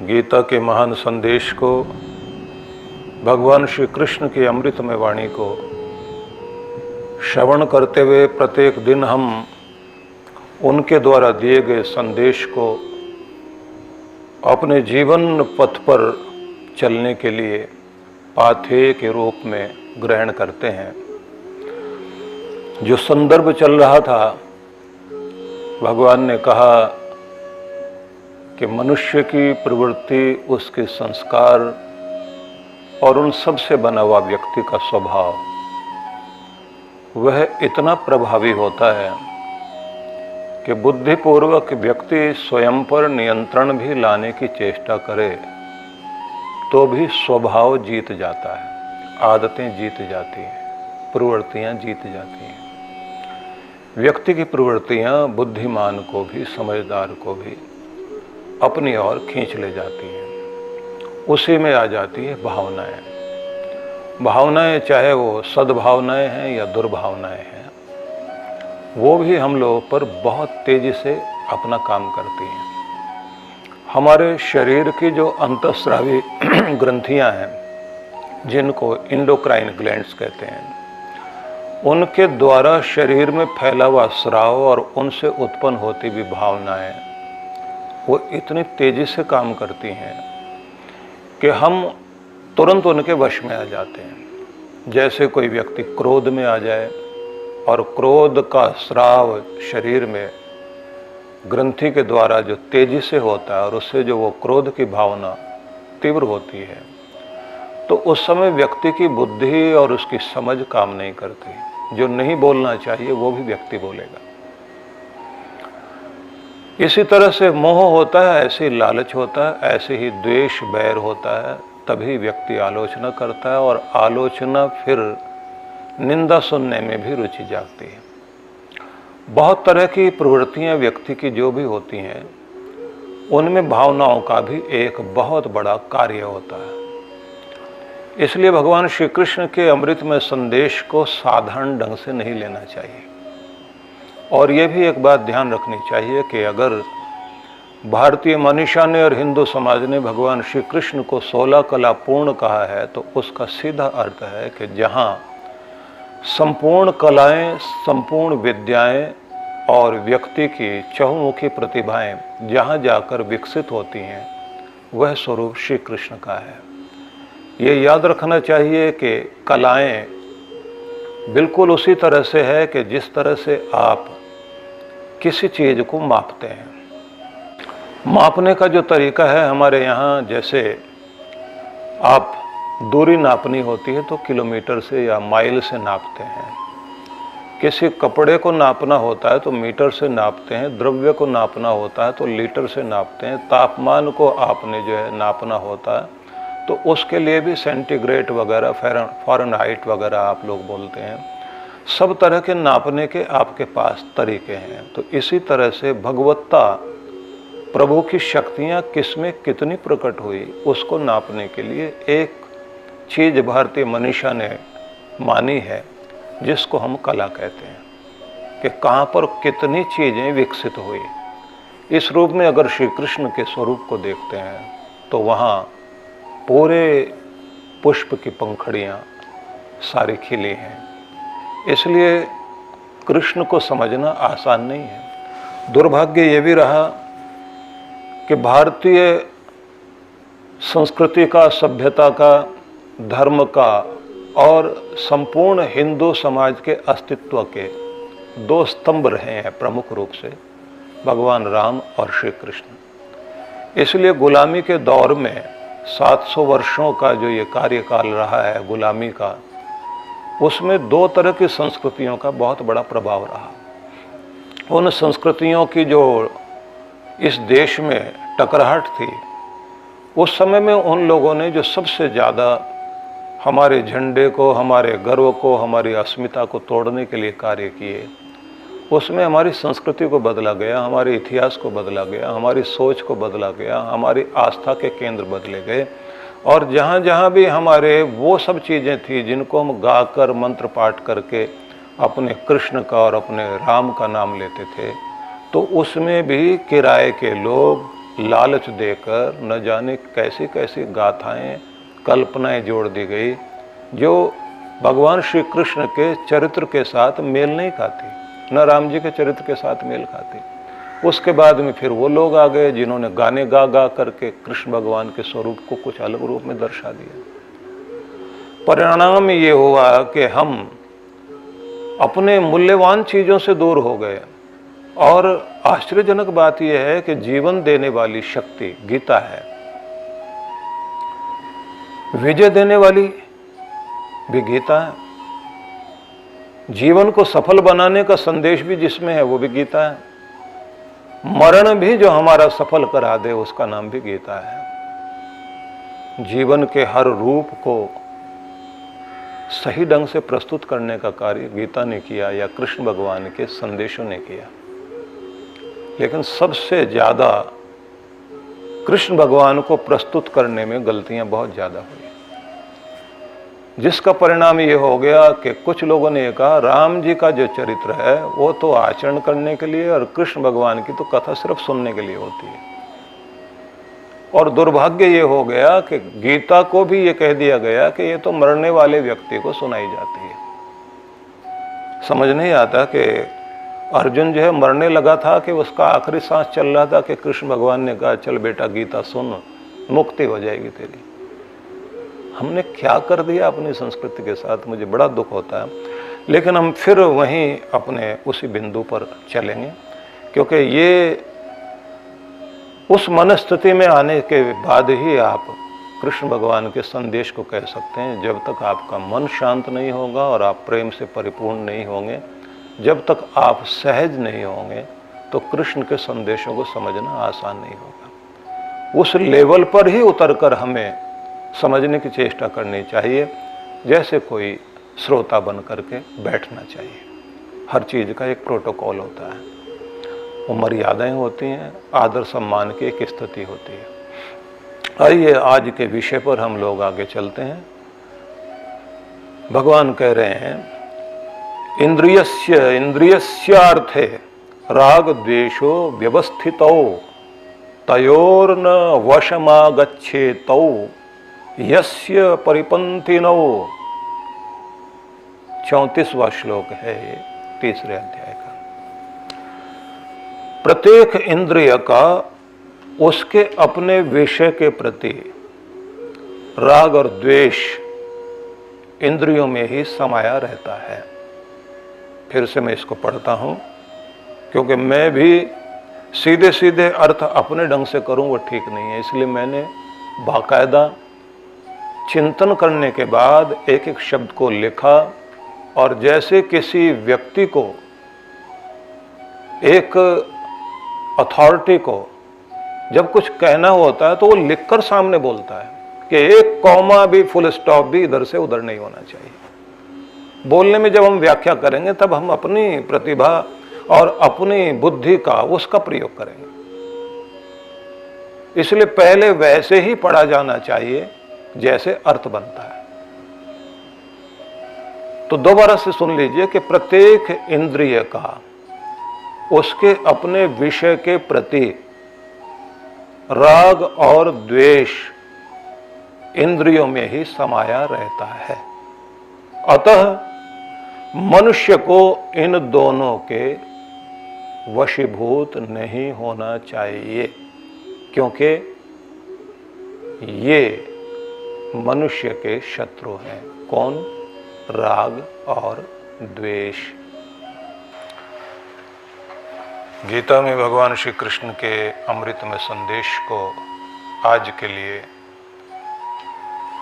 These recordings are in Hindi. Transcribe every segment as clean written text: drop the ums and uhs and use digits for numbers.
गीता के महान संदेश को, भगवान श्री कृष्ण की अमृतमय वाणी को श्रवण करते हुए प्रत्येक दिन हम उनके द्वारा दिए गए संदेश को अपने जीवन पथ पर चलने के लिए पाथेय के रूप में ग्रहण करते हैं। जो संदर्भ चल रहा था, भगवान ने कहा कि मनुष्य की प्रवृत्ति, उसके संस्कार और उन सब से बना हुआ व्यक्ति का स्वभाव, वह इतना प्रभावी होता है कि बुद्धिपूर्वक व्यक्ति स्वयं पर नियंत्रण भी लाने की चेष्टा करे तो भी स्वभाव जीत जाता है, आदतें जीत जाती हैं, प्रवृत्तियां जीत जाती हैं। व्यक्ति की प्रवृत्तियां बुद्धिमान को भी, समझदार को भी अपनी ओर खींच ले जाती हैं। उसी में आ जाती है भावनाएं। भावनाएं चाहे वो सद्भावनाएं हैं या दुर्भावनाएं हैं, वो भी हम लोगों पर बहुत तेजी से अपना काम करती हैं। हमारे शरीर की जो अंतःस्रावी ग्रंथियां हैं, जिनको इंडोक्राइन ग्लैंड्स कहते हैं, उनके द्वारा शरीर में फैला हुआ स्राव और उनसे उत्पन्न होती भी भावनाएं, वो इतनी तेजी से काम करती हैं कि हम तुरंत उनके वश में आ जाते हैं। जैसे कोई व्यक्ति क्रोध में आ जाए और क्रोध का स्राव शरीर में ग्रंथि के द्वारा जो तेजी से होता है और उससे जो वो क्रोध की भावना तीव्र होती है, तो उस समय व्यक्ति की बुद्धि और उसकी समझ काम नहीं करती। जो नहीं बोलना चाहिए वो भी व्यक्ति बोलेगा। इसी तरह से मोह होता है, ऐसे ही लालच होता है, ऐसे ही द्वेष बैर होता है, तभी व्यक्ति आलोचना करता है और आलोचना फिर निंदा सुनने में भी रुचि जागती है। बहुत तरह की प्रवृत्तियां व्यक्ति की जो भी होती हैं, उनमें भावनाओं का भी एक बहुत बड़ा कार्य होता है। इसलिए भगवान श्री कृष्ण के अमृतमय संदेश को साधारण ढंग से नहीं लेना चाहिए। और ये भी एक बात ध्यान रखनी चाहिए कि अगर भारतीय मनीषा ने और हिंदू समाज ने भगवान श्री कृष्ण को 16 कला पूर्ण कहा है, तो उसका सीधा अर्थ है कि जहाँ संपूर्ण कलाएं, संपूर्ण विद्याएं और व्यक्ति की चहुमुखी प्रतिभाएं जहाँ जाकर विकसित होती हैं, वह स्वरूप श्री कृष्ण का है। ये याद रखना चाहिए कि कलाएं बिल्कुल उसी तरह से है कि जिस तरह से आप किसी चीज़ को मापते हैं। मापने का जो तरीका है हमारे यहाँ, जैसे आप दूरी नापनी होती है तो किलोमीटर से या माइल से नापते हैं। किसी कपड़े को नापना होता है तो मीटर से नापते हैं। द्रव्य को नापना होता है तो लीटर से नापते हैं। तापमान को आपने जो है नापना होता है तो उसके लिए भी सेंटीग्रेड वगैरह, फ़ारेनहाइट वगैरह आप लोग बोलते हैं। सब तरह के नापने के आपके पास तरीके हैं। तो इसी तरह से भगवत्ता, प्रभु की शक्तियाँ किसमें कितनी प्रकट हुई, उसको नापने के लिए एक चीज़ भारतीय मनीषा ने मानी है, जिसको हम कला कहते हैं, कि कहाँ पर कितनी चीज़ें विकसित हुई। इस रूप में अगर श्री कृष्ण के स्वरूप को देखते हैं तो वहाँ पूरे पुष्प की पंखड़ियाँ सारी खिली हैं। इसलिए कृष्ण को समझना आसान नहीं है। दुर्भाग्य ये भी रहा कि भारतीय संस्कृति का, सभ्यता का, धर्म का और संपूर्ण हिंदू समाज के अस्तित्व के दो स्तंभ रहे हैं प्रमुख रूप से, भगवान राम और श्री कृष्ण। इसलिए गुलामी के दौर में 700 वर्षों का जो ये कार्यकाल रहा है गुलामी का, उसमें दो तरह की संस्कृतियों का बहुत बड़ा प्रभाव रहा। उन संस्कृतियों की जो इस देश में टकराहट थी, उस समय में उन लोगों ने जो सबसे ज़्यादा हमारे झंडे को, हमारे गर्व को, हमारी अस्मिता को तोड़ने के लिए कार्य किए, उसमें हमारी संस्कृति को बदला गया, हमारे इतिहास को बदला गया, हमारी सोच को बदला गया, हमारी आस्था के केंद्र बदले गए। और जहाँ जहाँ भी हमारे वो सब चीज़ें थी जिनको हम गाकर, मंत्र पाठ करके अपने कृष्ण का और अपने राम का नाम लेते थे, तो उसमें भी किराए के लोग, लालच देकर न जाने कैसी कैसी गाथाएं, कल्पनाएं जोड़ दी गई जो भगवान श्री कृष्ण के चरित्र के साथ मेल नहीं खाती, न राम जी के चरित्र के साथ मेल खाती। उसके बाद में फिर वो लोग आ गए जिन्होंने गाने गा गा करके कृष्ण भगवान के स्वरूप को कुछ अलग रूप में दर्शा दिया। परिणाम ये हुआ कि हम अपने मूल्यवान चीजों से दूर हो गए। और आश्चर्यजनक बात यह है कि जीवन देने वाली शक्ति गीता है, विजय देने वाली भी गीता है, जीवन को सफल बनाने का संदेश भी जिसमें है वो भी गीता है, मरण भी जो हमारा सफल करा दे उसका नाम भी गीता है। जीवन के हर रूप को सही ढंग से प्रस्तुत करने का कार्य गीता ने किया या कृष्ण भगवान के संदेशों ने किया। लेकिन सबसे ज्यादा कृष्ण भगवान को प्रस्तुत करने में गलतियां बहुत ज्यादा हुई, जिसका परिणाम ये हो गया कि कुछ लोगों ने कहा राम जी का जो चरित्र है वो तो आचरण करने के लिए और कृष्ण भगवान की तो कथा सिर्फ सुनने के लिए होती है। और दुर्भाग्य ये हो गया कि गीता को भी ये कह दिया गया कि ये तो मरने वाले व्यक्ति को सुनाई जाती है। समझ नहीं आता कि अर्जुन जो है मरने लगा था कि उसका आखिरी सांस चल रहा था कि कृष्ण भगवान ने कहा चल बेटा गीता सुन, मुक्ति हो जाएगी तेरी। हमने क्या कर दिया अपनी संस्कृति के साथ, मुझे बड़ा दुख होता है। लेकिन हम फिर वहीं अपने उसी बिंदु पर चलेंगे, क्योंकि ये उस मनस्थिति में आने के बाद ही आप कृष्ण भगवान के संदेश को कह सकते हैं। जब तक आपका मन शांत नहीं होगा और आप प्रेम से परिपूर्ण नहीं होंगे, जब तक आप सहज नहीं होंगे, तो कृष्ण के संदेशों को समझना आसान नहीं होगा। उस लेवल पर ही उतरकर हमें समझने की चेष्टा करनी चाहिए, जैसे कोई श्रोता बन करके बैठना चाहिए। हर चीज़ का एक प्रोटोकॉल होता है, वो मर्यादाएं होती हैं, आदर सम्मान की एक स्थिति होती है। आइए आज के विषय पर हम लोग आगे चलते हैं। भगवान कह रहे हैं इंद्रियस्यार्थे राग द्वेषो व्यवस्थितौ तयोर्न वशमागच्छेतौ यस्य परिपंथिनौ। 34वां श्लोक है ये, तीसरे अध्याय का। प्रत्येक इंद्रिय का उसके अपने विषय के प्रति राग और द्वेष इंद्रियों में ही समाया रहता है। फिर से मैं इसको पढ़ता हूं, क्योंकि मैं भी सीधे सीधे अर्थ अपने ढंग से करूं वो ठीक नहीं है। इसलिए मैंने बाकायदा चिंतन करने के बाद एक एक शब्द को लिखा, और जैसे किसी व्यक्ति को, एक अथॉरिटी को जब कुछ कहना होता है तो वो लिखकर सामने बोलता है कि एक कॉमा भी, फुल स्टॉप भी इधर से उधर नहीं होना चाहिए। बोलने में जब हम व्याख्या करेंगे तब हम अपनी प्रतिभा और अपनी बुद्धि का उसका प्रयोग करेंगे। इसलिए पहले वैसे ही पढ़ा जाना चाहिए जैसे अर्थ बनता है। तो दोबारा से सुन लीजिए कि प्रत्येक इंद्रिय का उसके अपने विषय के प्रति राग और द्वेष इंद्रियों में ही समाया रहता है। अतः मनुष्य को इन दोनों के वशीभूत नहीं होना चाहिए, क्योंकि ये मनुष्य के शत्रु हैं। कौन? राग और द्वेष। गीता में भगवान श्री कृष्ण के अमृतमय संदेश को आज के लिए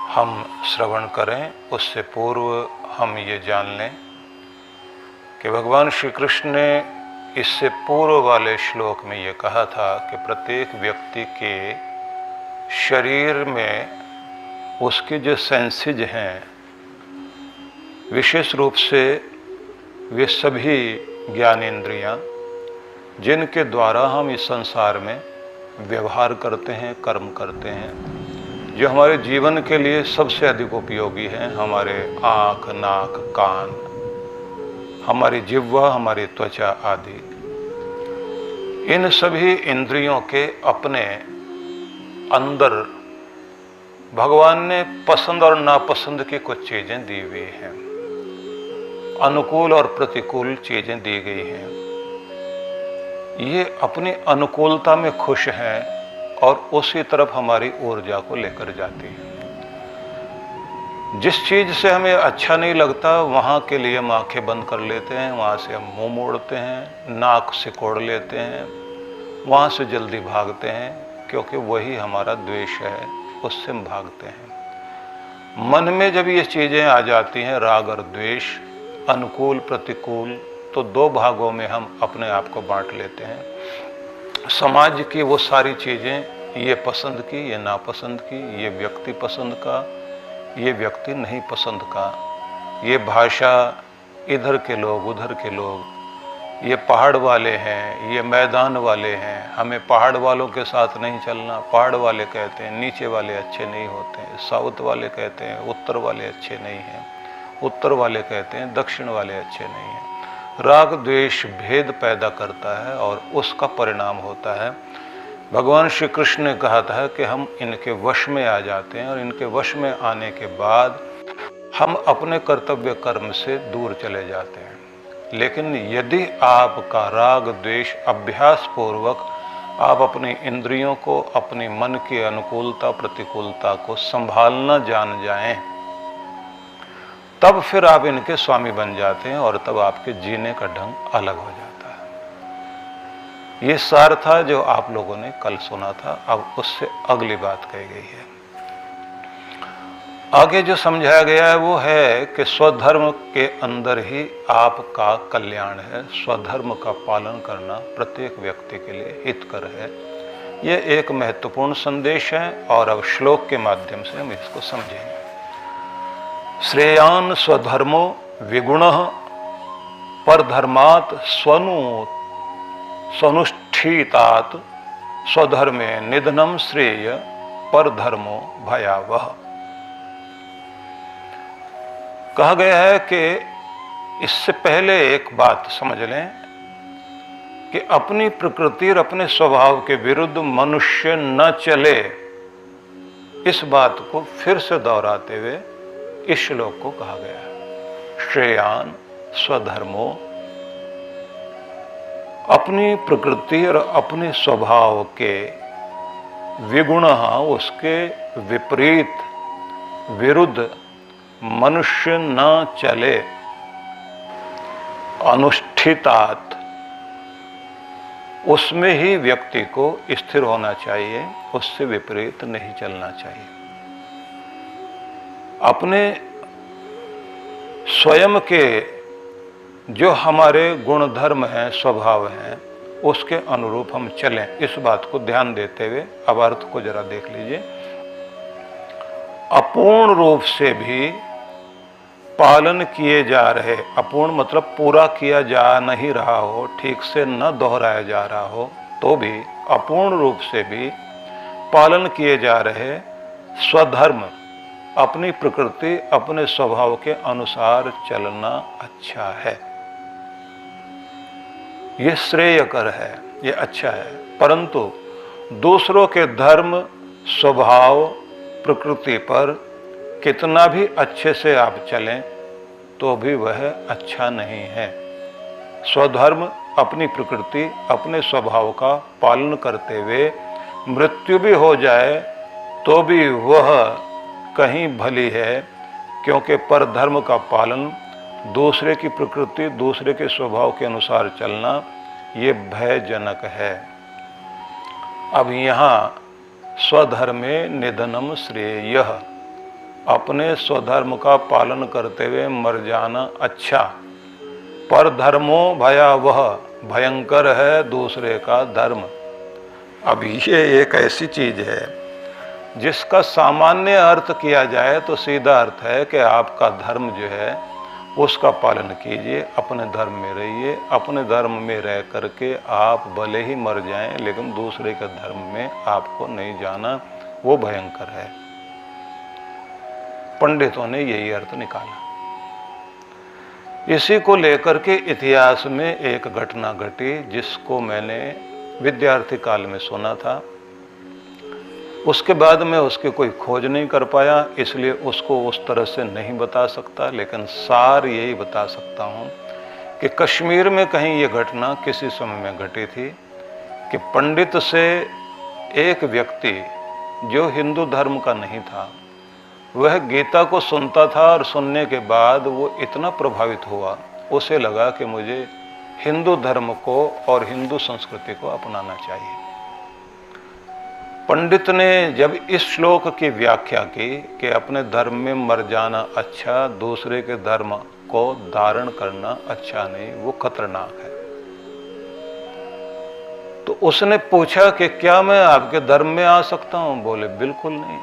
हम श्रवण करें। उससे पूर्व हम ये जान लें कि भगवान श्री कृष्ण ने इससे पूर्व वाले श्लोक में ये कहा था कि प्रत्येक व्यक्ति के शरीर में उसके जो सेंसेज हैं, विशेष रूप से वे सभी ज्ञानेंद्रियां जिनके द्वारा हम इस संसार में व्यवहार करते हैं, कर्म करते हैं, जो हमारे जीवन के लिए सबसे अधिक उपयोगी हैं, हमारे आँख, नाक, कान, हमारी जिह्वा, हमारी त्वचा आदि, इन सभी इंद्रियों के अपने अंदर भगवान ने पसंद और नापसंद की कुछ चीजें दी हुई हैं, अनुकूल और प्रतिकूल चीजें दी गई हैं। ये अपनी अनुकूलता में खुश हैं और उसी तरफ हमारी ऊर्जा को लेकर जाती हैं। जिस चीज से हमें अच्छा नहीं लगता वहां के लिए हम आंखें बंद कर लेते हैं, वहां से हम मुंह मोड़ते हैं, नाक सिकोड़ लेते हैं, वहां से जल्दी भागते हैं, क्योंकि वही हमारा द्वेष है, उससे हम भागते हैं। मन में जब ये चीजें आ जाती हैं, राग और द्वेष, अनुकूल प्रतिकूल, तो दो भागों में हम अपने आप को बांट लेते हैं। समाज की वो सारी चीजें, ये पसंद की, ये नापसंद की, ये व्यक्ति पसंद का, ये व्यक्ति नहीं पसंद का, ये भाषा, इधर के लोग उधर के लोग, ये पहाड़ वाले हैं, ये मैदान वाले हैं, हमें पहाड़ वालों के साथ नहीं चलना। पहाड़ वाले कहते हैं नीचे वाले अच्छे नहीं होते हैं, साउथ वाले कहते हैं उत्तर वाले अच्छे नहीं हैं, उत्तर वाले कहते हैं दक्षिण वाले अच्छे नहीं हैं। राग द्वेष भेद पैदा करता है और उसका परिणाम होता है, भगवान श्री कृष्ण ने कहा था कि हम इनके वश में आ जाते हैं और इनके वश में आने के बाद हम अपने कर्तव्य कर्म से दूर चले जाते हैं। लेकिन यदि आपका राग द्वेष अभ्यास पूर्वक आप अपनी इंद्रियों को, अपनी मन की अनुकूलता प्रतिकूलता को संभालना जान जाएं, तब फिर आप इनके स्वामी बन जाते हैं और तब आपके जीने का ढंग अलग हो जाता है। ये सार था जो आप लोगों ने कल सुना था। अब उससे अगली बात कही गई है। आगे जो समझाया गया है वो है कि स्वधर्म के अंदर ही आपका कल्याण है। स्वधर्म का पालन करना प्रत्येक व्यक्ति के लिए हितकर है। यह एक महत्वपूर्ण संदेश है और अब श्लोक के माध्यम से हम इसको समझेंगे। श्रेयान स्वधर्मो विगुणः परधर्मात् स्वनुष्ठितात् स्वधर्मे निधनम श्रेय परधर्मो भयावह। कहा गया है कि इससे पहले एक बात समझ लें कि अपनी प्रकृति और अपने स्वभाव के विरुद्ध मनुष्य न चले। इस बात को फिर से दोहराते हुए इस श्लोक को कहा गया है। श्रेयान स्वधर्मो, अपनी प्रकृति और अपने स्वभाव के विगुण, उसके विपरीत विरुद्ध मनुष्य न चले। अनुष्ठितात, उसमें ही व्यक्ति को स्थिर होना चाहिए, उससे विपरीत नहीं चलना चाहिए। अपने स्वयं के जो हमारे गुण धर्म हैं, स्वभाव हैं, उसके अनुरूप हम चलें। इस बात को ध्यान देते हुए अब अर्थ को जरा देख लीजिए। अपूर्ण रूप से भी पालन किए जा रहे, अपूर्ण मतलब पूरा किया जा नहीं रहा हो, ठीक से न दोहराया जा रहा हो, तो भी अपूर्ण रूप से भी पालन किए जा रहे स्वधर्म, अपनी प्रकृति अपने स्वभाव के अनुसार चलना अच्छा है। ये श्रेयकर है, ये अच्छा है। परंतु दूसरों के धर्म, स्वभाव, प्रकृति पर कितना भी अच्छे से आप चलें तो भी वह अच्छा नहीं है। स्वधर्म, अपनी प्रकृति, अपने स्वभाव का पालन करते हुए मृत्यु भी हो जाए तो भी वह कहीं भली है, क्योंकि परधर्म का पालन, दूसरे की प्रकृति, दूसरे के स्वभाव के अनुसार चलना, ये भयजनक है। अब यहाँ स्वधर्मे निधनम श्रेयः, अपने स्वधर्म का पालन करते हुए मर जाना अच्छा। परधर्मो भयावह, भयंकर है दूसरे का धर्म। अब ये एक ऐसी चीज है जिसका सामान्य अर्थ किया जाए तो सीधा अर्थ है कि आपका धर्म जो है उसका पालन कीजिए, अपने धर्म में रहिए। अपने धर्म में रह करके आप भले ही मर जाएं, लेकिन दूसरे के धर्म में आपको नहीं जाना, वो भयंकर है। पंडितों ने यही अर्थ निकाला। इसी को लेकर के इतिहास में एक घटना घटी जिसको मैंने विद्यार्थी काल में सुना था। उसके बाद में उसकी कोई खोज नहीं कर पाया, इसलिए उसको उस तरह से नहीं बता सकता, लेकिन सार यही बता सकता हूँ कि कश्मीर में कहीं ये घटना किसी समय में घटी थी कि पंडित से एक व्यक्ति जो हिंदू धर्म का नहीं था, वह गीता को सुनता था और सुनने के बाद वो इतना प्रभावित हुआ, उसे लगा कि मुझे हिंदू धर्म को और हिंदू संस्कृति को अपनाना चाहिए। पंडित ने जब इस श्लोक की व्याख्या की कि अपने धर्म में मर जाना अच्छा, दूसरे के धर्म को धारण करना अच्छा नहीं, वो खतरनाक है, तो उसने पूछा कि क्या मैं आपके धर्म में आ सकता हूं? बोले बिल्कुल नहीं,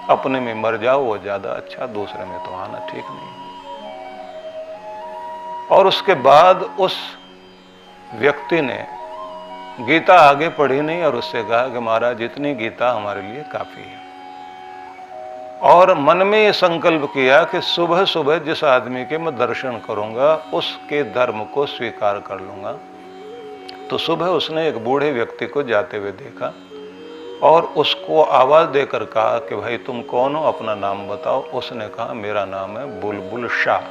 अपने में मर जाओ वो ज्यादा अच्छा, दूसरे में तो आना ठीक नहीं। और उसके बाद उस व्यक्ति ने गीता आगे पढ़ी नहीं और उससे कहा कि महाराज इतनी गीता हमारे लिए काफी है, और मन में ये संकल्प किया कि सुबह सुबह जिस आदमी के मैं दर्शन करूंगा उसके धर्म को स्वीकार कर लूंगा। तो सुबह उसने एक बूढ़े व्यक्ति को जाते हुए देखा और उसको आवाज देकर कहा कि भाई तुम कौन हो, अपना नाम बताओ। उसने कहा मेरा नाम है बुलबुल शाह।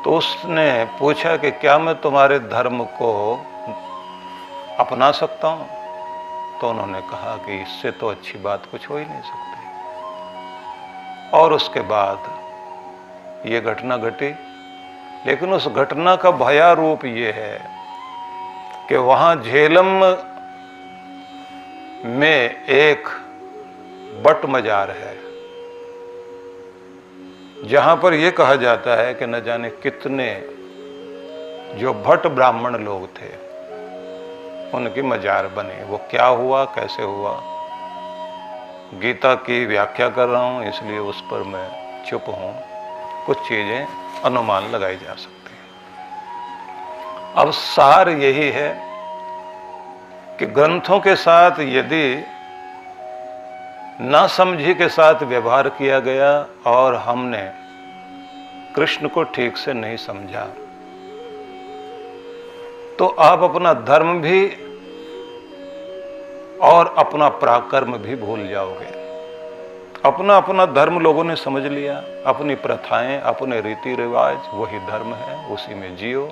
तो उसने पूछा कि क्या मैं तुम्हारे धर्म को अपना सकता हूं? तो उन्होंने कहा कि इससे तो अच्छी बात कुछ हो ही नहीं सकती। और उसके बाद ये घटना घटी, लेकिन उस घटना का भया रूप ये है कि वहां झेलम में एक बट मजार है, जहां पर यह कहा जाता है कि न जाने कितने जो भट्ट ब्राह्मण लोग थे उनकी मजार बने। वो क्या हुआ, कैसे हुआ, गीता की व्याख्या कर रहा हूं इसलिए उस पर मैं चुप हूं, कुछ चीजें अनुमान लगाई जा सकती हैं। अब सार यही है कि ग्रंथों के साथ यदि नासमझी के साथ व्यवहार किया गया और हमने कृष्ण को ठीक से नहीं समझा, तो आप अपना धर्म भी और अपना पराक्रम भी भूल जाओगे। अपना अपना धर्म लोगों ने समझ लिया, अपनी प्रथाएं, अपने रीति रिवाज वही धर्म है, उसी में जियो,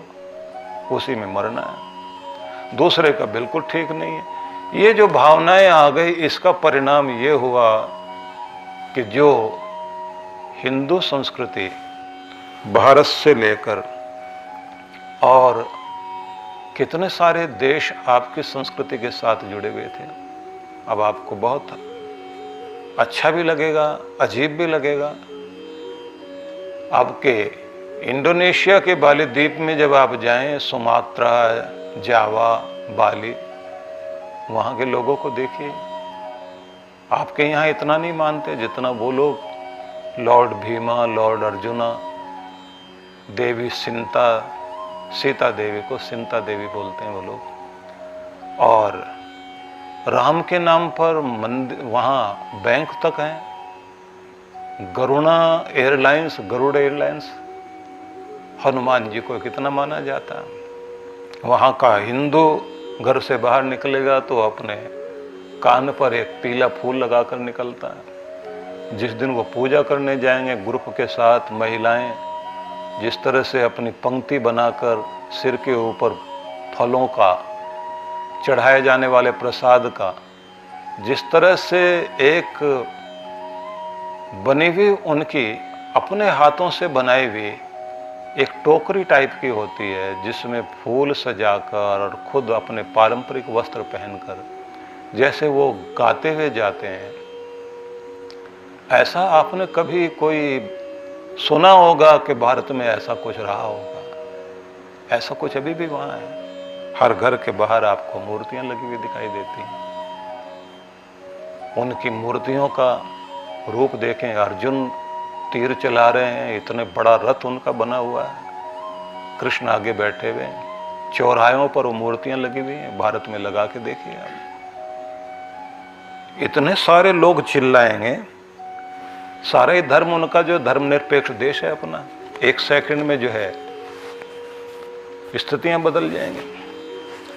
उसी में मरना है, दूसरे का बिल्कुल ठीक नहीं है। ये जो भावनाएं आ गई, इसका परिणाम ये हुआ कि जो हिंदू संस्कृति भारत से लेकर और कितने सारे देश आपकी संस्कृति के साथ जुड़े हुए थे, अब आपको बहुत अच्छा भी लगेगा, अजीब भी लगेगा। आपके इंडोनेशिया के बाली द्वीप में जब आप जाएं, सुमात्रा, जावा, बाली, वहाँ के लोगों को देखिए, आपके यहाँ इतना नहीं मानते जितना वो लोग लॉर्ड भीमा, लॉर्ड अर्जुना, देवी सीता देवी को सिंता देवी बोलते हैं वो लोग, और राम के नाम पर मंदिर, वहाँ बैंक तक हैं। गरुड़ एयरलाइंस, हनुमान जी को कितना माना जाता है। वहाँ का हिंदू घर से बाहर निकलेगा तो अपने कान पर एक पीला फूल लगाकर निकलता है। जिस दिन वो पूजा करने जाएंगे ग्रुप के साथ, महिलाएं जिस तरह से अपनी पंक्ति बनाकर सिर के ऊपर फलों का, चढ़ाए जाने वाले प्रसाद का, जिस तरह से एक बनी हुई उनकी अपने हाथों से बनाई हुई एक टोकरी टाइप की होती है जिसमें फूल सजाकर और खुद अपने पारंपरिक वस्त्र पहनकर जैसे वो गाते हुए जाते हैं, ऐसा आपने कभी कोई सुना होगा कि भारत में ऐसा कुछ रहा होगा? ऐसा कुछ अभी भी वहाँ है। हर घर के बाहर आपको मूर्तियां लगी हुई दिखाई देती हैं। उनकी मूर्तियों का रूप देखें, अर्जुन तीर चला रहे हैं, इतने बड़ा रथ उनका बना हुआ है, कृष्ण आगे बैठे हुए हैं, चौराहों पर वो मूर्तियां लगी हुई हैं। भारत में लगा के देखिए आप, इतने सारे लोग चिल्लाएंगे। सारा ही धर्म उनका जो धर्मनिरपेक्ष देश है अपना, एक सेकंड में जो है स्थितियां बदल जाएंगी।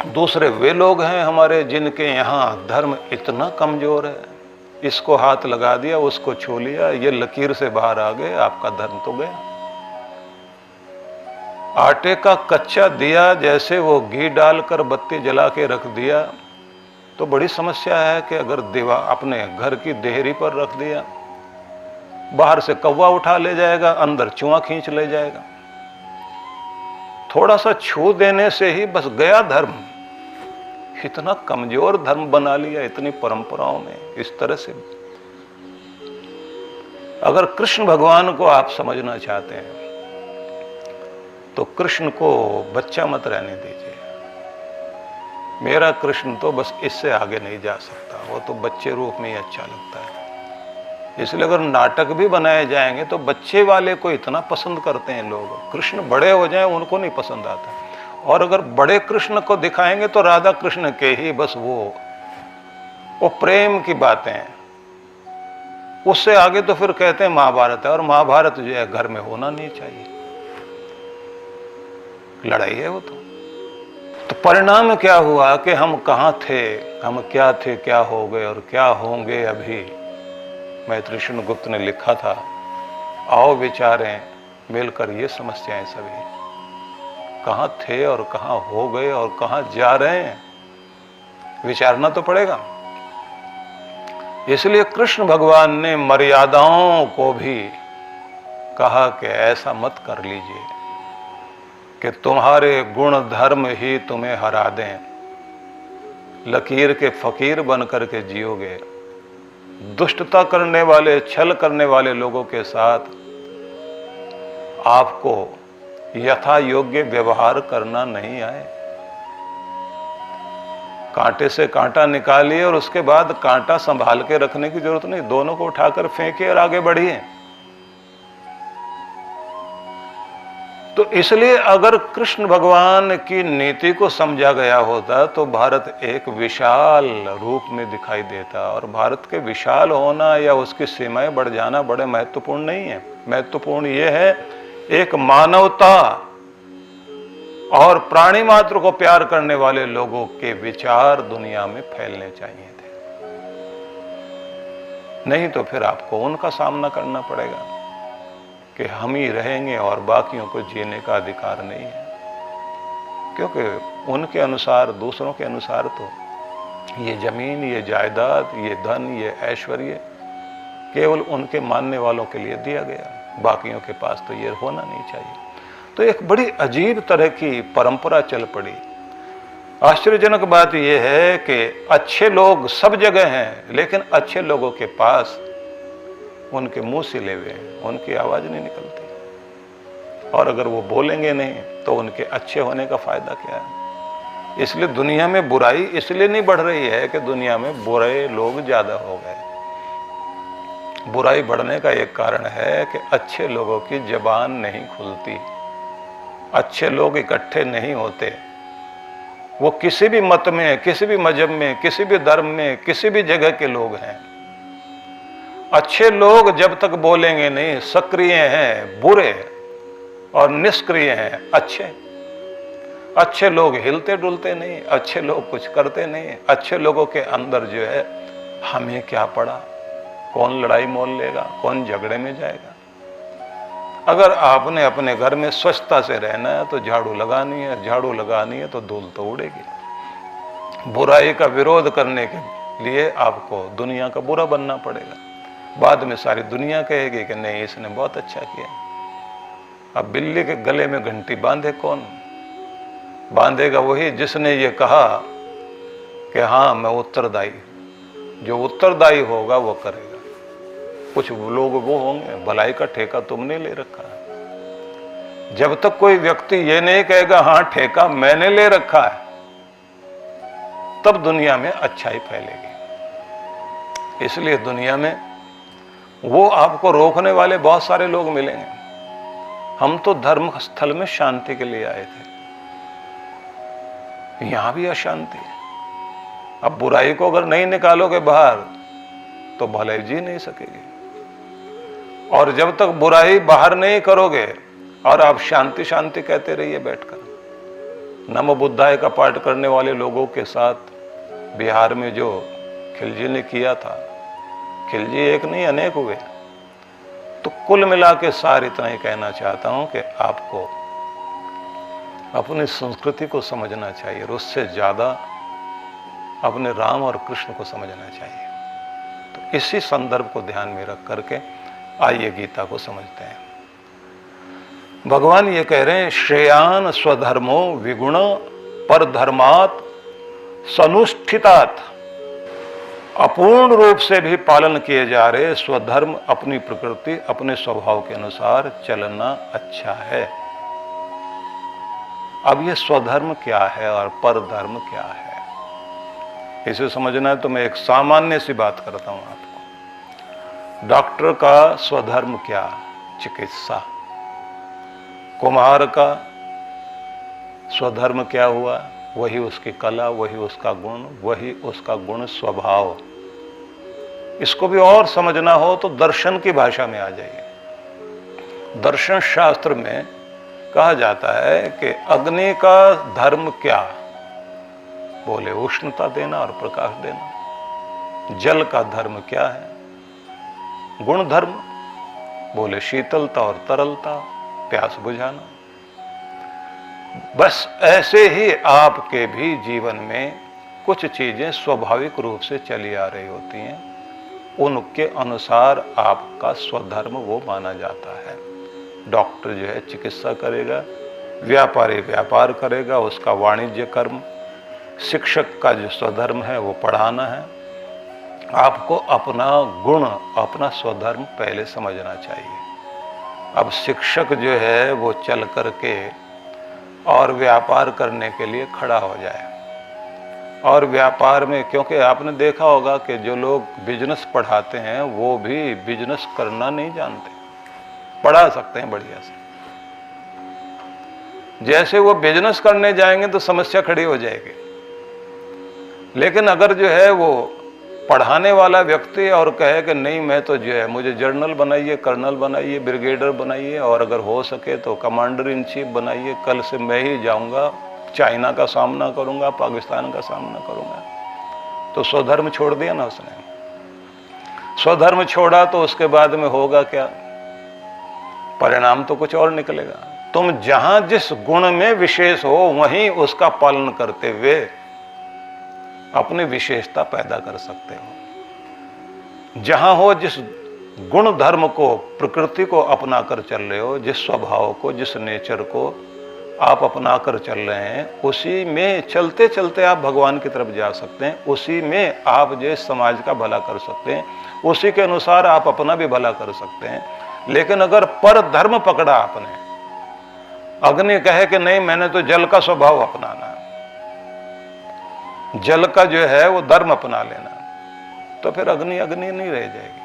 दूसरे वे लोग हैं हमारे जिनके यहाँ धर्म इतना कमजोर है, इसको हाथ लगा दिया, उसको छू लिया, ये लकीर से बाहर आ गए, आपका धर्म तो गया। आटे का कच्चा दिया जैसे वो घी डालकर बत्ती जला के रख दिया, तो बड़ी समस्या है कि अगर दीवार अपने घर की देहरी पर रख दिया, बाहर से कौवा उठा ले जाएगा, अंदर चूहा खींच ले जाएगा। थोड़ा सा छू देने से ही बस गया धर्म। इतना कमजोर धर्म बना लिया इतनी परंपराओं में इस तरह से। अगर कृष्ण भगवान को आप समझना चाहते हैं तो कृष्ण को बच्चा मत रहने दीजिए। मेरा कृष्ण तो बस इससे आगे नहीं जा सकता, वो तो बच्चे रूप में ही अच्छा लगता है। इसलिए अगर नाटक भी बनाए जाएंगे तो बच्चे वाले को इतना पसंद करते हैं लोग, कृष्ण बड़े हो जाएं उनको नहीं पसंद आता। और अगर बड़े कृष्ण को दिखाएंगे तो राधा कृष्ण के ही बस वो प्रेम की बातें हैं। उससे आगे तो फिर कहते हैं महाभारत है, और महाभारत जो है घर में होना नहीं चाहिए, लड़ाई है वो तो परिणाम क्या हुआ कि हम कहां थे, हम क्या थे, क्या हो गए और क्या होंगे अभी। मैत्री गुप्त ने लिखा था, आओ विचारें मिलकर ये समस्याएं सभी, कहां थे और कहां हो गए और कहां जा रहे हैं, विचारना तो पड़ेगा। इसलिए कृष्ण भगवान ने मर्यादाओं को भी कहा कि ऐसा मत कर लीजिए कि तुम्हारे गुण धर्म ही तुम्हें हरा दें, लकीर के फकीर बन करके जियोगे। दुष्टता करने वाले, छल करने वाले लोगों के साथ आपको यथा योग्य व्यवहार करना नहीं आए। कांटे से कांटा निकालिए और उसके बाद कांटा संभाल के रखने की जरूरत नहीं, दोनों को उठाकर फेंकिए और आगे बढ़िए। तो इसलिए अगर कृष्ण भगवान की नीति को समझा गया होता तो भारत एक विशाल रूप में दिखाई देता। और भारत के विशाल होना या उसकी सीमाएं बढ़ जाना बड़े महत्वपूर्ण नहीं है। महत्वपूर्ण यह है एक मानवता और प्राणी मात्र को प्यार करने वाले लोगों के विचार दुनिया में फैलने चाहिए थे, नहीं तो फिर आपको उनका सामना करना पड़ेगा कि हम ही रहेंगे और बाकियों को जीने का अधिकार नहीं है। क्योंकि उनके अनुसार, दूसरों के अनुसार तो ये जमीन, ये जायदाद, ये धन, ये ऐश्वर्य केवल उनके मानने वालों के लिए दिया गया, बाकियों के पास तो ये होना नहीं चाहिए। तो एक बड़ी अजीब तरह की परंपरा चल पड़ी। आश्चर्यजनक बात यह है कि अच्छे लोग सब जगह हैं, लेकिन अच्छे लोगों के पास उनके मुंह सिले हुए हैं, उनकी आवाज नहीं निकलती, और अगर वो बोलेंगे नहीं तो उनके अच्छे होने का फायदा क्या है। इसलिए दुनिया में बुराई इसलिए नहीं बढ़ रही है कि दुनिया में बुरे लोग ज्यादा हो गए। बुराई बढ़ने का एक कारण है कि अच्छे लोगों की जबान नहीं खुलती, अच्छे लोग इकट्ठे नहीं होते। वो किसी भी मत में, किसी भी मजहब में, किसी भी धर्म में, किसी भी जगह के लोग हैं। अच्छे लोग जब तक बोलेंगे नहीं, सक्रिय हैं बुरे और निष्क्रिय हैं अच्छे। अच्छे लोग हिलते डुलते नहीं, अच्छे लोग कुछ करते नहीं। अच्छे लोगों के अंदर जो है हमें क्या पड़ा, कौन लड़ाई मोल लेगा, कौन झगड़े में जाएगा। अगर आपने अपने घर में स्वच्छता से रहना है तो झाड़ू लगानी है, झाड़ू लगानी है तो धूल तो उड़ेगी। बुराई का विरोध करने के लिए आपको दुनिया का बुरा बनना पड़ेगा। बाद में सारी दुनिया कहेगी कि नहीं, इसने बहुत अच्छा किया। अब बिल्ली के गले में घंटी बांधे कौन? बांधेगा वही जिसने ये कहा कि हाँ मैं उत्तरदायी। जो उत्तरदायी होगा वो करेगा। कुछ लोग वो होंगे, भलाई का ठेका तुमने ले रखा है। जब तक कोई व्यक्ति ये नहीं कहेगा हाँ ठेका मैंने ले रखा है, तब दुनिया में अच्छाई फैलेगी। इसलिए दुनिया में वो आपको रोकने वाले बहुत सारे लोग मिलेंगे। हम तो धर्म स्थल में शांति के लिए आए थे, यहां भी अशांति है। अब बुराई को अगर नहीं निकालोगे बाहर तो भलाई जी नहीं सकेगी। और जब तक बुराई बाहर नहीं करोगे और आप शांति शांति कहते रहिए बैठकर, नमो बुद्धाय का पाठ करने वाले लोगों के साथ बिहार में जो खिलजी ने किया था, खिलजी एक नहीं अनेक हुए। तो कुल मिला के सार इतना ही कहना चाहता हूं कि आपको अपनी संस्कृति को समझना चाहिए और उससे ज्यादा अपने राम और कृष्ण को समझना चाहिए। तो इसी संदर्भ को ध्यान में रख करके आइए गीता को समझते हैं। भगवान ये कह रहे हैं, श्रेयान स्वधर्मो विगुण पर धर्मात सनुष्ठितात। अपूर्ण रूप से भी पालन किए जा रहे स्वधर्म, अपनी प्रकृति, अपने स्वभाव के अनुसार चलना अच्छा है। अब ये स्वधर्म क्या है और पर धर्म क्या है, इसे समझना है तो मैं एक सामान्य सी बात करता हूं आपको। डॉक्टर का स्वधर्म क्या? चिकित्सा। कुम्हार का स्वधर्म क्या हुआ? वही उसकी कला, वही उसका गुण, वही उसका गुण स्वभाव। इसको भी और समझना हो तो दर्शन की भाषा में आ जाइए। दर्शन शास्त्र में कहा जाता है कि अग्नि का धर्म क्या? बोले उष्णता देना और प्रकाश देना। जल का धर्म क्या है? गुण धर्म। बोले शीतलता और तरलता, प्यास बुझाना। बस ऐसे ही आपके भी जीवन में कुछ चीजें स्वाभाविक रूप से चली आ रही होती हैं, उनके अनुसार आपका स्वधर्म वो माना जाता है। डॉक्टर जो है चिकित्सा करेगा, व्यापारी व्यापार करेगा, उसका वाणिज्य कर्म। शिक्षक का जो स्वधर्म है वो पढ़ाना है। आपको अपना गुण, अपना स्वधर्म पहले समझना चाहिए। अब शिक्षक जो है वो चल करके और व्यापार करने के लिए खड़ा हो जाए, और व्यापार में, क्योंकि आपने देखा होगा कि जो लोग बिजनेस पढ़ाते हैं वो भी बिजनेस करना नहीं जानते। पढ़ा सकते हैं बढ़िया से, जैसे वो बिजनेस करने जाएंगे तो समस्या खड़ी हो जाएगी। लेकिन अगर जो है वो पढ़ाने वाला व्यक्ति और कहे कि नहीं मैं तो जो है मुझे जर्नल बनाइए, कर्नल बनाइए, ब्रिगेडियर बनाइए, और अगर हो सके तो कमांडर इन चीफ बनाइए, कल से मैं ही जाऊंगा, चाइना का सामना करूंगा, पाकिस्तान का सामना करूंगा, तो स्वधर्म छोड़ दिया ना उसने। स्वधर्म छोड़ा तो उसके बाद में होगा क्या? परिणाम तो कुछ और निकलेगा। तुम जहां जिस गुण में विशेष हो वहीं उसका पालन करते हुए अपनी विशेषता पैदा कर सकते हो। जहां हो जिस गुण धर्म को, प्रकृति को अपना कर चल रहे हो, जिस स्वभाव को, जिस नेचर को आप अपना कर चल रहे हैं, उसी में चलते चलते आप भगवान की तरफ जा सकते हैं। उसी में आप जो समाज का भला कर सकते हैं, उसी के अनुसार आप अपना भी भला कर सकते हैं। लेकिन अगर पर धर्म पकड़ा आपने, अग्नि कहे कि नहीं मैंने तो जल का स्वभाव अपनाना है, जल का जो है वो धर्म अपना लेना, तो फिर अग्नि अग्नि नहीं रह जाएगी।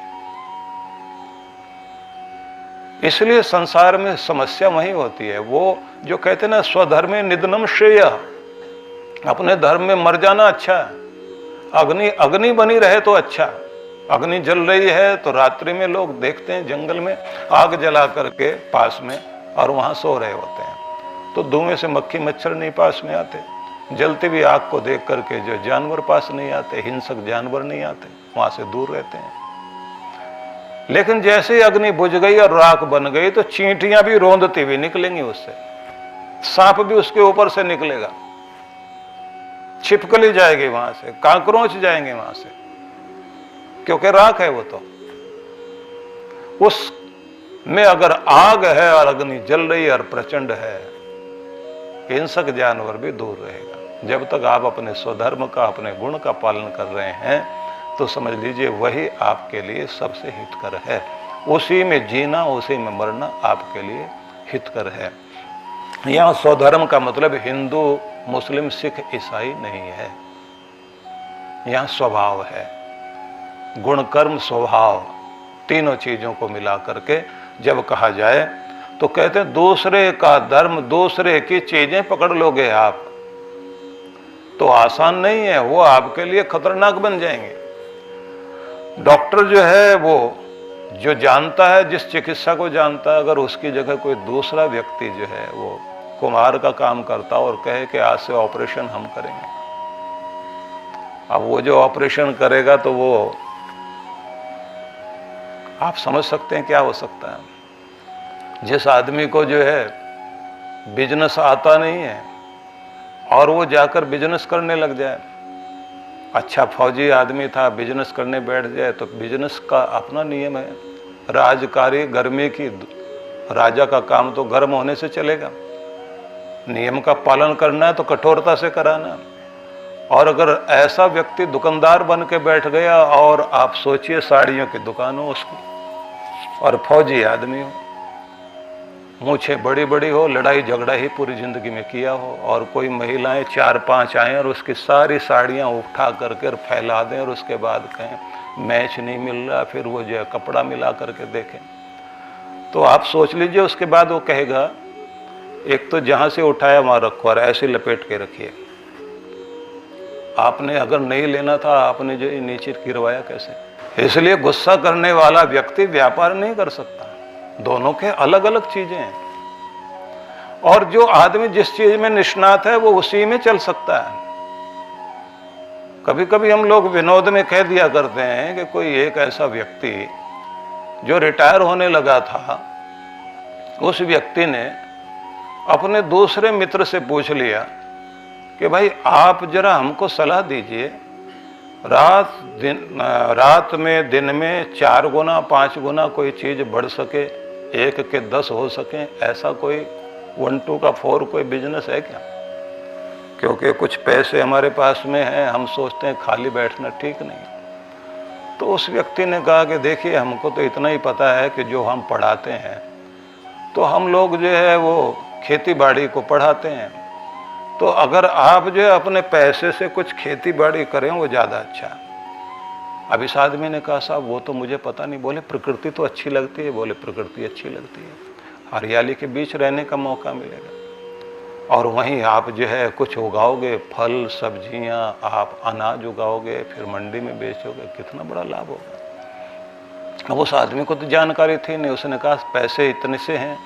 इसलिए संसार में समस्या वही होती है। वो जो कहते हैं ना, स्वधर्मे निधनम श्रेय, अपने धर्म में मर जाना अच्छा है। अग्नि अग्नि बनी रहे तो अच्छा। अग्नि जल रही है तो रात्रि में लोग देखते हैं जंगल में आग जला करके पास में, और वहां सो रहे होते हैं, तो धुएं से मक्खी मच्छर नहीं पास में आते। जलती हुई आग को देख करके जो जानवर पास नहीं आते, हिंसक जानवर नहीं आते, वहां से दूर रहते हैं। लेकिन जैसे ही अग्नि बुझ गई और राख बन गई तो चींटियां भी रोंदती हुई निकलेंगी उससे, सांप भी उसके ऊपर से निकलेगा, छिपकली जाएगी वहां से, कांकरोच जाएंगे वहां से, क्योंकि राख है वो। तो उस में अगर आग है और अग्नि जल रही है और प्रचंड है, हिंसक जानवर भी दूर रहेगा। जब तक आप अपने स्वधर्म का, अपने गुण का पालन कर रहे हैं तो समझ लीजिए वही आपके लिए सबसे हितकर है। उसी में जीना, उसी में मरना आपके लिए हितकर है। यहाँ स्वधर्म का मतलब हिंदू, मुस्लिम, सिख, ईसाई नहीं है। यहाँ स्वभाव है, गुण, कर्म, स्वभाव, तीनों चीजों को मिला करके जब कहा जाए तो कहते हैं दूसरे का धर्म, दूसरे की चीजें पकड़ लोगे आप तो आसान नहीं है, वो आपके लिए खतरनाक बन जाएंगे। डॉक्टर जो है वो जो जानता है, जिस चिकित्सा को जानता है, अगर उसकी जगह कोई दूसरा व्यक्ति जो है वो कुम्हार का काम करता और कहे कि आज से ऑपरेशन हम करेंगे। अब वो जो ऑपरेशन करेगा तो वो आप समझ सकते हैं क्या हो सकता है। जिस आदमी को जो है बिजनेस आता नहीं है और वो जाकर बिजनेस करने लग जाए, अच्छा फौजी आदमी था, बिजनेस करने बैठ जाए, तो बिजनेस का अपना नियम है। राजकारी गर्मी की, राजा का काम तो गर्म होने से चलेगा। नियम का पालन करना है तो कठोरता से कराना। और अगर ऐसा व्यक्ति दुकानदार बन के बैठ गया, और आप सोचिए साड़ियों की दुकान हो उसकी, और फौजी आदमी हो, मूछें बड़ी बड़ी हो, लड़ाई झगड़ा ही पूरी जिंदगी में किया हो, और कोई महिलाएं 4-5 आए और उसकी सारी साड़ियां उठा करके फैला दें और उसके बाद कहें मैच नहीं मिल रहा, फिर वो जो है कपड़ा मिला करके देखें, तो आप सोच लीजिए उसके बाद वो कहेगा एक तो जहां से उठाया वहां रखो और ऐसे लपेट के रखिए। आपने अगर नहीं लेना था, आपने जो नीचे गिरवाया कैसे? इसलिए गुस्सा करने वाला व्यक्ति व्यापार नहीं कर सकता। दोनों के अलग अलग चीजें हैं, और जो आदमी जिस चीज में निष्णात है वो उसी में चल सकता है। कभी कभी हम लोग विनोद में कह दिया करते हैं कि कोई एक ऐसा व्यक्ति जो रिटायर होने लगा था, उस व्यक्ति ने अपने दूसरे मित्र से पूछ लिया कि भाई आप जरा हमको सलाह दीजिए, रात में दिन में 4 गुना 5 गुना कोई चीज बढ़ सके, 1 के 10 हो सके, ऐसा कोई 1 2 का 4 कोई बिजनेस है क्या? क्योंकि कुछ पैसे हमारे पास में हैं, हम सोचते हैं खाली बैठना ठीक नहीं। तो उस व्यक्ति ने कहा कि देखिए हमको तो इतना ही पता है कि जो हम पढ़ाते हैं, तो हम लोग जो है वो खेती बाड़ी को पढ़ाते हैं, तो अगर आप जो है अपने पैसे से कुछ खेती बाड़ी करें वो ज़्यादा अच्छा है। अब इस आदमी ने कहा साहब वो तो मुझे पता नहीं। बोले प्रकृति तो अच्छी लगती है? बोले प्रकृति अच्छी लगती है, हरियाली के बीच रहने का मौका मिलेगा, और वहीं आप जो है कुछ उगाओगे, फल सब्जियां, आप अनाज उगाओगे, फिर मंडी में बेचोगे, कितना बड़ा लाभ होगा। अब उस आदमी को तो जानकारी थी नहीं, उसने कहा पैसे इतने से हैं।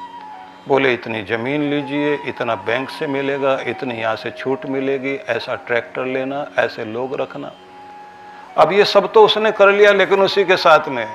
बोले इतनी ज़मीन लीजिए, इतना बैंक से मिलेगा, इतनी यहाँ से छूट मिलेगी, ऐसा ट्रैक्टर लेना, ऐसे लोग रखना। अब ये सब तो उसने कर लिया, लेकिन उसी के साथ में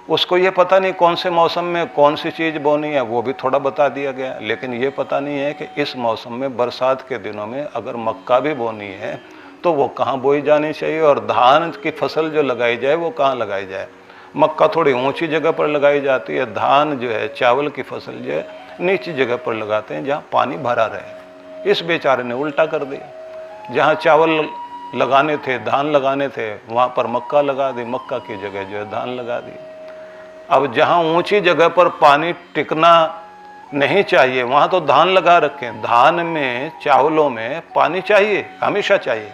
उसको ये पता नहीं कौन से मौसम में कौन सी चीज़ बोनी है, वो भी थोड़ा बता दिया गया। लेकिन ये पता नहीं है कि इस मौसम में बरसात के दिनों में अगर मक्का भी बोनी है तो वो कहाँ बोई जानी चाहिए, और धान की फसल जो लगाई जाए वो कहाँ लगाई जाए। मक्का थोड़ी ऊंची जगह पर लगाई जाती है, धान जो है चावल की फसल जो है नीची जगह पर लगाते हैं जहाँ पानी भरा रहे। इस बेचारे ने उल्टा कर दिया, जहाँ चावल लगाने थे, धान लगाने थे, वहाँ पर मक्का लगा दी, मक्का की जगह जो है धान लगा दी। अब जहाँ ऊंची जगह पर पानी टिकना नहीं चाहिए वहाँ तो धान लगा रखे। धान में, चावलों में पानी चाहिए, हमेशा चाहिए,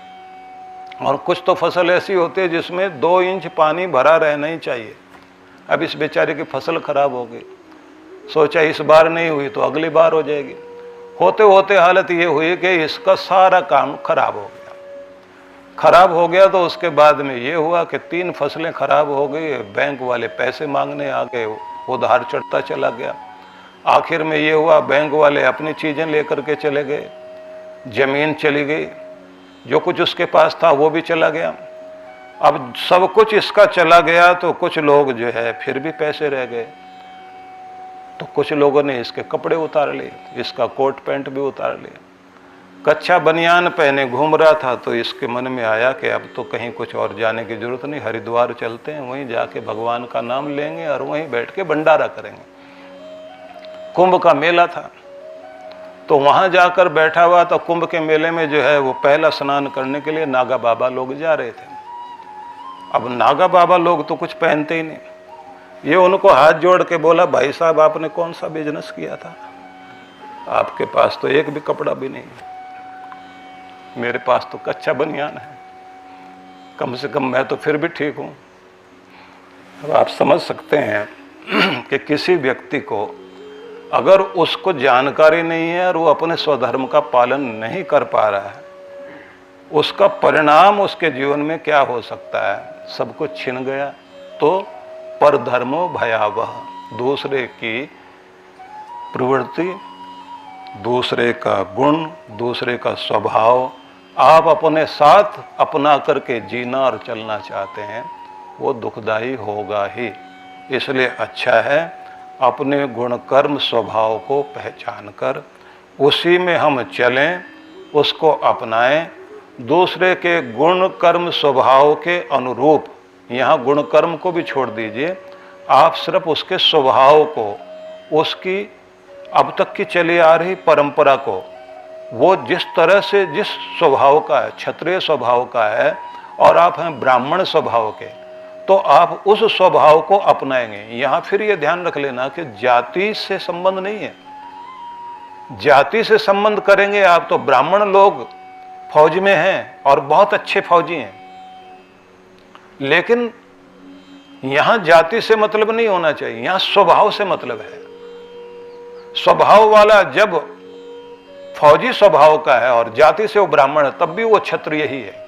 और कुछ तो फसल ऐसी होती है जिसमें 2 इंच पानी भरा रहना ही चाहिए। अब इस बेचारे की फसल खराब हो गई, सोचा इस बार नहीं हुई तो अगली बार हो जाएगी। होते होते हालत ये हुई कि इसका सारा काम खराब हो गया। खराब हो गया तो उसके बाद में ये हुआ कि 3 फसलें खराब हो गई, बैंक वाले पैसे मांगने आ गए, उधार चढ़ता चला गया। आखिर में ये हुआ बैंक वाले अपनी चीज़ें लेकर के चले गए, जमीन चली गई, जो कुछ उसके पास था वो भी चला गया। अब सब कुछ इसका चला गया तो कुछ लोग जो है फिर भी पैसे रह गए। तो कुछ लोगों ने इसके कपड़े उतार लिए, इसका कोट पैंट भी उतार लिया। कच्चा बनियान पहने घूम रहा था तो इसके मन में आया कि अब तो कहीं कुछ और जाने की जरूरत नहीं, हरिद्वार चलते हैं, वहीं जाके भगवान का नाम लेंगे और वहीं बैठ के भंडारा करेंगे। कुंभ का मेला था तो वहां जाकर बैठा हुआ था। कुंभ के मेले में जो है वो पहला स्नान करने के लिए नागा बाबा लोग जा रहे थे। अब नागा बाबा लोग तो कुछ पहनते ही नहीं। ये उनको हाथ जोड़ के बोला, भाई साहब आपने कौन सा बिजनेस किया था? आपके पास तो एक भी कपड़ा भी नहीं, मेरे पास तो कच्चा बनियान है, कम से कम मैं तो फिर भी ठीक हूं। अब आप समझ सकते हैं कि किसी व्यक्ति को अगर उसको जानकारी नहीं है और वो अपने स्वधर्म का पालन नहीं कर पा रहा है, उसका परिणाम उसके जीवन में क्या हो सकता है। सब कुछ छिन गया तो परधर्मो भयावह, दूसरे की प्रवृत्ति दूसरे का गुण, दूसरे का स्वभाव आप अपने साथ अपना करके जीना और चलना चाहते हैं, वो दुखदाई होगा ही। इसलिए अच्छा है अपने गुण कर्म स्वभाव को पहचान कर उसी में हम चलें, उसको अपनाएं। दूसरे के गुण कर्म स्वभाव के अनुरूप, यहाँ गुण कर्म को भी छोड़ दीजिए, आप सिर्फ उसके स्वभाव को, उसकी अब तक की चली आ रही परंपरा को, वो जिस तरह से जिस स्वभाव का है, क्षत्रिय स्वभाव का है और आप हैं ब्राह्मण स्वभाव के, तो आप उस स्वभाव को अपनाएंगे। यहां फिर ये ध्यान रख लेना कि जाति से संबंध नहीं है। जाति से संबंध करेंगे आप तो ब्राह्मण लोग फौज में हैं और बहुत अच्छे फौजी हैं, लेकिन यहां जाति से मतलब नहीं होना चाहिए, यहां स्वभाव से मतलब है। स्वभाव वाला जब फौजी स्वभाव का है और जाति से वो ब्राह्मण है, तब भी वो क्षत्रिय ही है।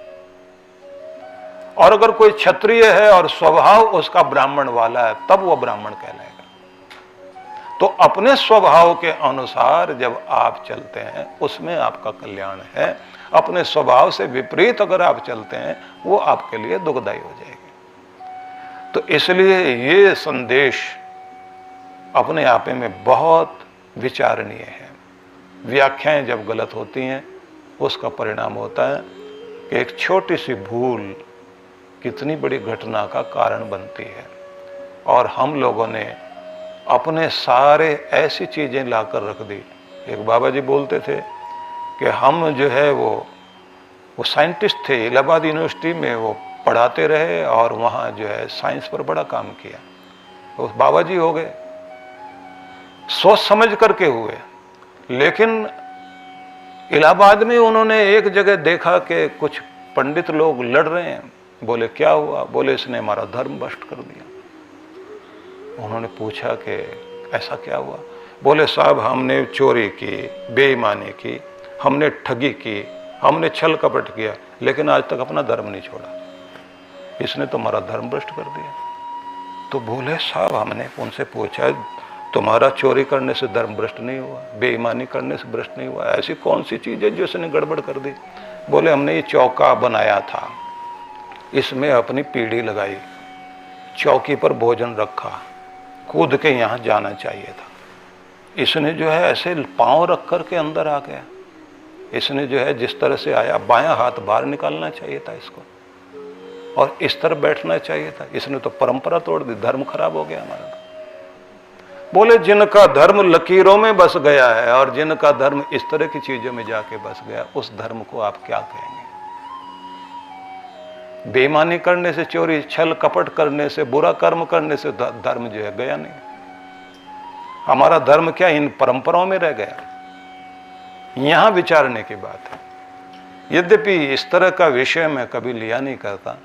और अगर कोई क्षत्रिय है और स्वभाव उसका ब्राह्मण वाला है, तब वो ब्राह्मण कहलाएगा। तो अपने स्वभाव के अनुसार जब आप चलते हैं, उसमें आपका कल्याण है। अपने स्वभाव से विपरीत अगर आप चलते हैं, वो आपके लिए दुखदायी हो जाएगी। तो इसलिए ये संदेश अपने आप में बहुत विचारणीय है। व्याख्याएं जब गलत होती हैं, उसका परिणाम होता है कि एक छोटी सी भूल कितनी बड़ी घटना का कारण बनती है। और हम लोगों ने अपने सारे ऐसी चीजें लाकर रख दी। एक बाबा जी बोलते थे कि हम जो है वो साइंटिस्ट थे, इलाहाबाद यूनिवर्सिटी में वो पढ़ाते रहे और वहाँ जो है साइंस पर बड़ा काम किया। तो बाबा जी हो गए, सोच समझ करके हुए। लेकिन इलाहाबाद में उन्होंने एक जगह देखा कि कुछ पंडित लोग लड़ रहे हैं। बोले क्या हुआ? बोले इसने हमारा धर्म भ्रष्ट कर दिया। उन्होंने पूछा कि ऐसा क्या हुआ? बोले साहब हमने चोरी की, बेईमानी की, हमने ठगी की, हमने छल कपट किया, लेकिन आज तक अपना धर्म नहीं छोड़ा। इसने तो हमारा धर्म भ्रष्ट कर दिया। तो बोले साहब हमने उनसे पूछा तुम्हारा चोरी करने से धर्म भ्रष्ट नहीं हुआ, बेईमानी करने से भ्रष्ट नहीं हुआ, ऐसी कौन सी चीज है जो इसने गड़बड़ कर दी? बोले हमने ये चौका बनाया था, इसमें अपनी पीढ़ी लगाई, चौकी पर भोजन रखा, कूद के यहाँ जाना चाहिए था। इसने जो है ऐसे पांव रख कर के अंदर आ गया। इसने जो है जिस तरह से आया, बायां हाथ बाहर निकालना चाहिए था इसको, और इस तरह बैठना चाहिए था। इसने तो परंपरा तोड़ दी, धर्म खराब हो गया हमारा। बोले जिनका धर्म लकीरों में बस गया है और जिनका धर्म इस तरह की चीजों में जाके बस गया, उस धर्म को आप क्या कहेंगे? बेईमानी करने से, चोरी छल कपट करने से, बुरा कर्म करने से धर्म जो है गया नहीं। हमारा धर्म क्या इन परंपराओं में रह गया? यहां विचारने की बात है। यद्यपि इस तरह का विषय मैं कभी लिया नहीं करता,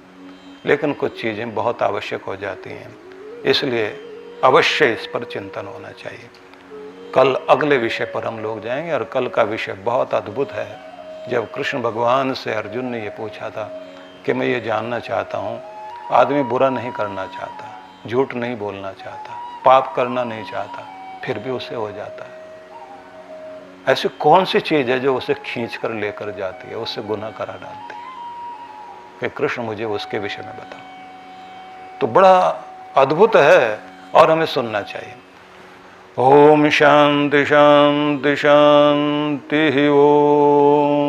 लेकिन कुछ चीजें बहुत आवश्यक हो जाती हैं, इसलिए अवश्य इस पर चिंतन होना चाहिए। कल अगले विषय पर हम लोग जाएंगे, और कल का विषय बहुत अद्भुत है। जब कृष्ण भगवान से अर्जुन ने ये पूछा था कि मैं ये जानना चाहता हूँ, आदमी बुरा नहीं करना चाहता, झूठ नहीं बोलना चाहता, पाप करना नहीं चाहता, फिर भी उसे हो जाता है। ऐसी कौन सी चीज है जो उसे खींच कर लेकर जाती है, उससे गुनाह करा डालती है? कि कृष्ण मुझे उसके विषय में बताओ। तो बड़ा अद्भुत है और हमें सुनना चाहिए। ओम शांति शांति शांति। ओम।